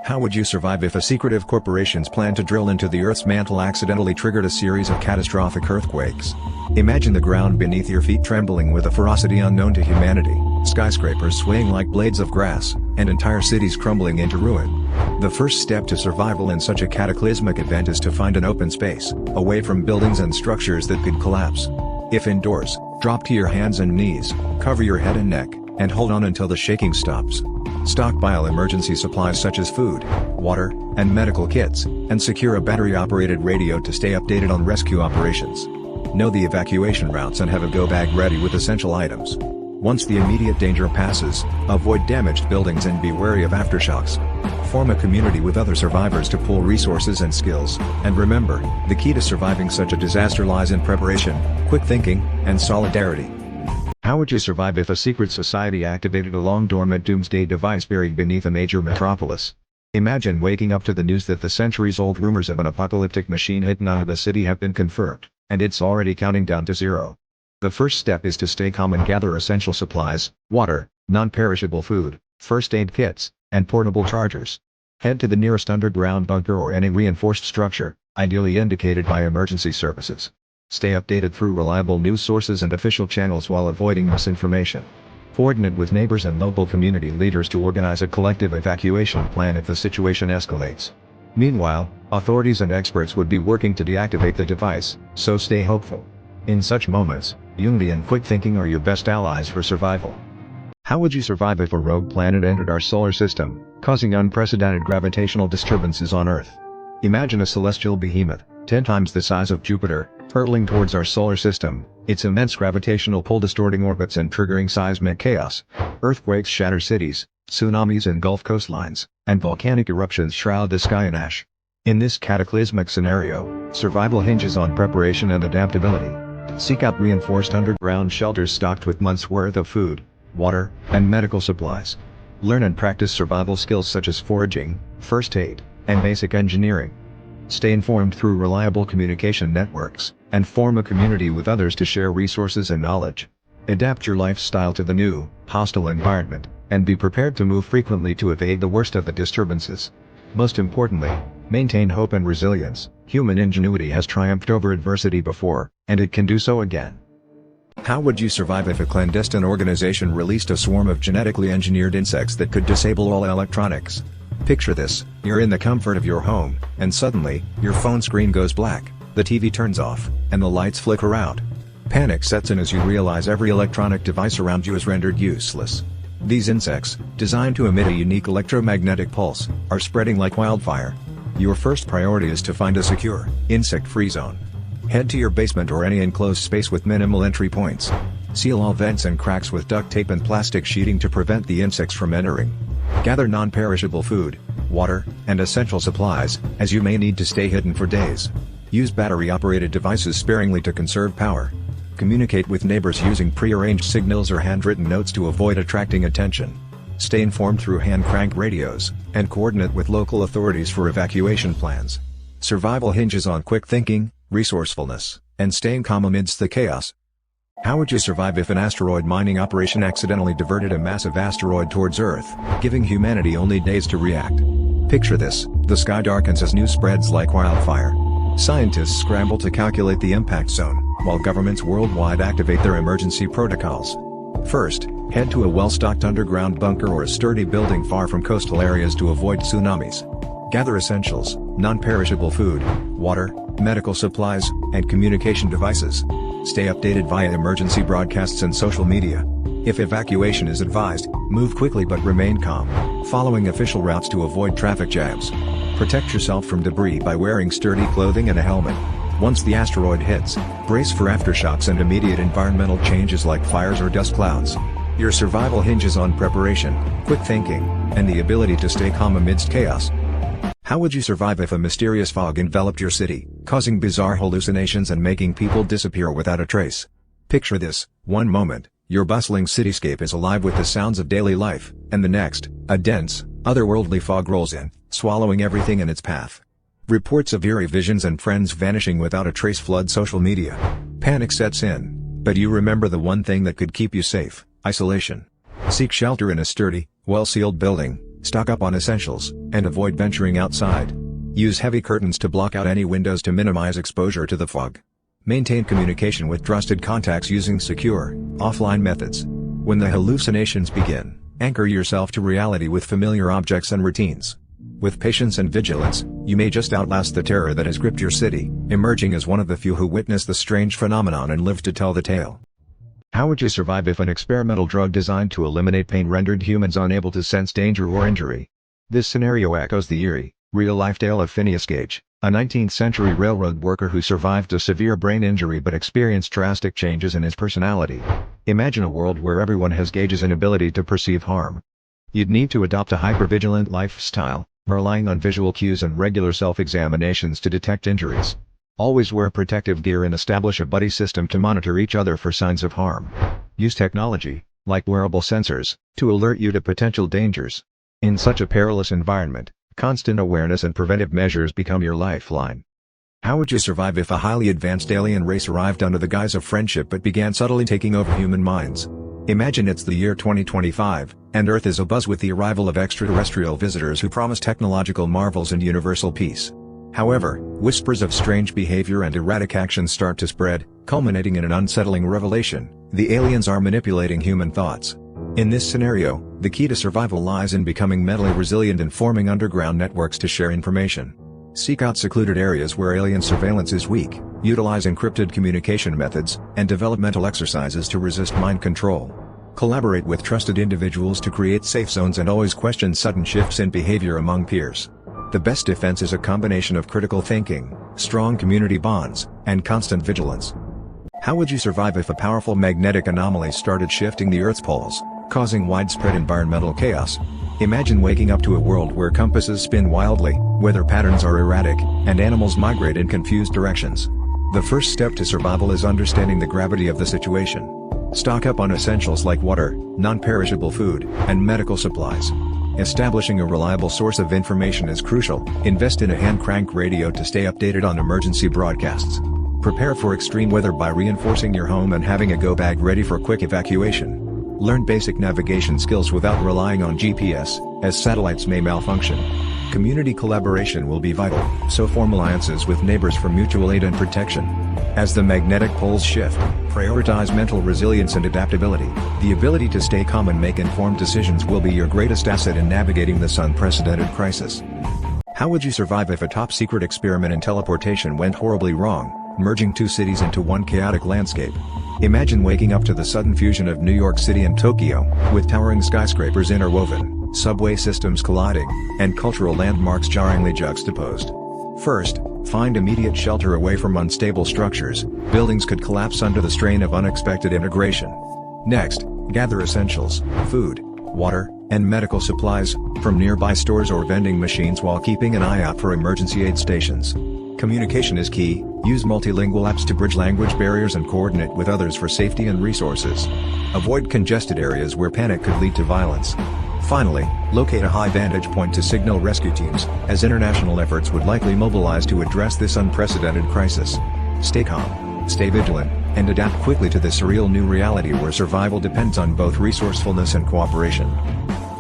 How would you survive if a secretive corporation's plan to drill into the Earth's mantle accidentally triggered a series of catastrophic earthquakes? Imagine the ground beneath your feet trembling with a ferocity unknown to humanity, skyscrapers swaying like blades of grass, and entire cities crumbling into ruin. The first step to survival in such a cataclysmic event is to find an open space, away from buildings and structures that could collapse. If indoors, drop to your hands and knees, cover your head and neck, and hold on until the shaking stops. Stockpile emergency supplies such as food, water, and medical kits, and secure a battery-operated radio to stay updated on rescue operations. Know the evacuation routes and have a go bag ready with essential items. Once the immediate danger passes, avoid damaged buildings and be wary of aftershocks. Form a community with other survivors to pool resources and skills, and remember, the key to surviving such a disaster lies in preparation, quick thinking, and solidarity. How would you survive if a secret society activated a long-dormant doomsday device buried beneath a major metropolis? Imagine waking up to the news that the centuries-old rumors of an apocalyptic machine hidden under the city have been confirmed, and it's already counting down to zero. The first step is to stay calm and gather essential supplies, water, non-perishable food, first aid kits, and portable chargers. Head to the nearest underground bunker or any reinforced structure, ideally indicated by emergency services. Stay updated through reliable news sources and official channels while avoiding misinformation. Coordinate with neighbors and local community leaders to organize a collective evacuation plan if the situation escalates. Meanwhile, authorities and experts would be working to deactivate the device, so stay hopeful. In such moments, unity and quick thinking are your best allies for survival. How would you survive if a rogue planet entered our solar system, causing unprecedented gravitational disturbances on Earth? Imagine a celestial behemoth, 10 times the size of Jupiter, hurtling towards our solar system, its immense gravitational pull distorting orbits and triggering seismic chaos. Earthquakes shatter cities, tsunamis engulf coastlines, and volcanic eruptions shroud the sky in ash. In this cataclysmic scenario, survival hinges on preparation and adaptability. Seek out reinforced underground shelters stocked with months' worth of food, water, and medical supplies. Learn and practice survival skills such as foraging, first aid, and basic engineering. Stay informed through reliable communication networks, and form a community with others to share resources and knowledge. Adapt your lifestyle to the new, hostile environment, and be prepared to move frequently to evade the worst of the disturbances. Most importantly, maintain hope and resilience. Human ingenuity has triumphed over adversity before, and it can do so again. How would you survive if a clandestine organization released a swarm of genetically engineered insects that could disable all electronics? Picture this: you're in the comfort of your home, and suddenly, your phone screen goes black, the TV turns off, and the lights flicker out. Panic sets in as you realize every electronic device around you is rendered useless. These insects, designed to emit a unique electromagnetic pulse, are spreading like wildfire. Your first priority is to find a secure, insect-free zone. Head to your basement or any enclosed space with minimal entry points. Seal all vents and cracks with duct tape and plastic sheeting to prevent the insects from entering. Gather non-perishable food, water, and essential supplies, as you may need to stay hidden for days. Use battery-operated devices sparingly to conserve power. Communicate with neighbors using pre-arranged signals or handwritten notes to avoid attracting attention. Stay informed through hand-crank radios, and coordinate with local authorities for evacuation plans. Survival hinges on quick thinking, resourcefulness, and staying calm amidst the chaos. How would you survive if an asteroid mining operation accidentally diverted a massive asteroid towards Earth, giving humanity only days to react? Picture this: the sky darkens as news spreads like wildfire. Scientists scramble to calculate the impact zone, while governments worldwide activate their emergency protocols. First, head to a well-stocked underground bunker or a sturdy building far from coastal areas to avoid tsunamis. Gather essentials, non-perishable food, water, medical supplies, and communication devices. Stay updated via emergency broadcasts and social media. If evacuation is advised, move quickly but remain calm, following official routes to avoid traffic jams. Protect yourself from debris by wearing sturdy clothing and a helmet. Once the asteroid hits, brace for aftershocks and immediate environmental changes like fires or dust clouds. Your survival hinges on preparation, quick thinking, and the ability to stay calm amidst chaos. How would you survive if a mysterious fog enveloped your city, causing bizarre hallucinations and making people disappear without a trace? Picture this: one moment, your bustling cityscape is alive with the sounds of daily life, and the next, a dense, otherworldly fog rolls in, swallowing everything in its path. Reports of eerie visions and friends vanishing without a trace flood social media. Panic sets in, but you remember the one thing that could keep you safe: isolation. Seek shelter in a sturdy, well-sealed building, Stock up on essentials, and avoid venturing outside. Use heavy curtains to block out any windows to minimize exposure to the fog. Maintain communication with trusted contacts using secure, offline methods. When the hallucinations begin, anchor yourself to reality with familiar objects and routines. With patience and vigilance, you may just outlast the terror that has gripped your city, emerging as one of the few who witnessed the strange phenomenon and lived to tell the tale. How would you survive if an experimental drug designed to eliminate pain rendered humans unable to sense danger or injury? This scenario echoes the eerie, real-life tale of Phineas Gage, a 19th-century railroad worker who survived a severe brain injury but experienced drastic changes in his personality. Imagine a world where everyone has Gage's inability to perceive harm. You'd need to adopt a hypervigilant lifestyle, relying on visual cues and regular self-examinations to detect injuries. Always wear protective gear and establish a buddy system to monitor each other for signs of harm. Use technology, like wearable sensors, to alert you to potential dangers. In such a perilous environment, constant awareness and preventive measures become your lifeline. How would you survive if a highly advanced alien race arrived under the guise of friendship but began subtly taking over human minds? Imagine it's the year 2025, and Earth is abuzz with the arrival of extraterrestrial visitors who promise technological marvels and universal peace. However, whispers of strange behavior and erratic actions start to spread, culminating in an unsettling revelation: the aliens are manipulating human thoughts. In this scenario, the key to survival lies in becoming mentally resilient and forming underground networks to share information. Seek out secluded areas where alien surveillance is weak, utilize encrypted communication methods, and develop mental exercises to resist mind control. Collaborate with trusted individuals to create safe zones and always question sudden shifts in behavior among peers. The best defense is a combination of critical thinking, strong community bonds, and constant vigilance. How would you survive if a powerful magnetic anomaly started shifting the Earth's poles, causing widespread environmental chaos? Imagine waking up to a world where compasses spin wildly, weather patterns are erratic, and animals migrate in confused directions. The first step to survival is understanding the gravity of the situation. Stock up on essentials like water, non-perishable food, and medical supplies. Establishing a reliable source of information is crucial. Invest in a hand-crank radio to stay updated on emergency broadcasts. Prepare for extreme weather by reinforcing your home and having a go bag ready for quick evacuation. Learn basic navigation skills without relying on GPS, as satellites may malfunction. Community collaboration will be vital, so form alliances with neighbors for mutual aid and protection. As the magnetic poles shift, prioritize mental resilience and adaptability. The ability to stay calm and make informed decisions will be your greatest asset in navigating this unprecedented crisis. How would you survive if a top-secret experiment in teleportation went horribly wrong, merging two cities into one chaotic landscape? Imagine waking up to the sudden fusion of New York City and Tokyo, with towering skyscrapers interwoven, subway systems colliding, and cultural landmarks jarringly juxtaposed. First, find immediate shelter away from unstable structures. Buildings could collapse under the strain of unexpected integration. Next, gather essentials, food, water, and medical supplies, from nearby stores or vending machines while keeping an eye out for emergency aid stations. Communication is key. Use multilingual apps to bridge language barriers and coordinate with others for safety and resources. Avoid congested areas where panic could lead to violence. Finally, locate a high vantage point to signal rescue teams, as international efforts would likely mobilize to address this unprecedented crisis. Stay calm, stay vigilant, and adapt quickly to this surreal new reality where survival depends on both resourcefulness and cooperation.